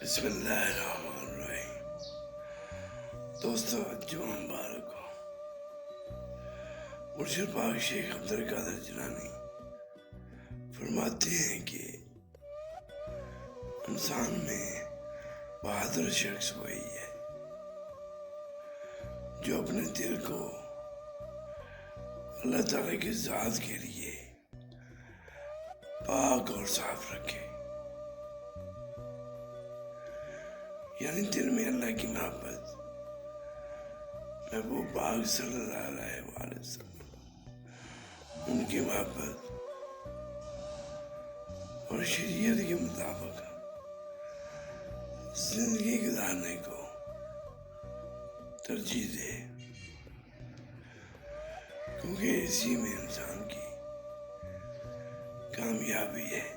بسم اللہ الرحمن الرحیم۔ دوستو جمعہ مبارک ہو۔ مرشد پاک شیخ عبدالقادر جیلانی فرماتے ہیں کہ انسان میں بہادر شخص وہی ہے جو اپنے دل کو اللہ تعالیٰ کی ذات کے لیے پاک اور صاف رکھے، یعنی دل میں اللہ کی محبت، محبوب پاک صلی اللہ علیہ وآلہ وسلم، ان کی محبت اور شریعت کے مطابق زندگی گزارنے کو ترجیح دے، کیونکہ اسی میں انسان کی کامیابی ہے۔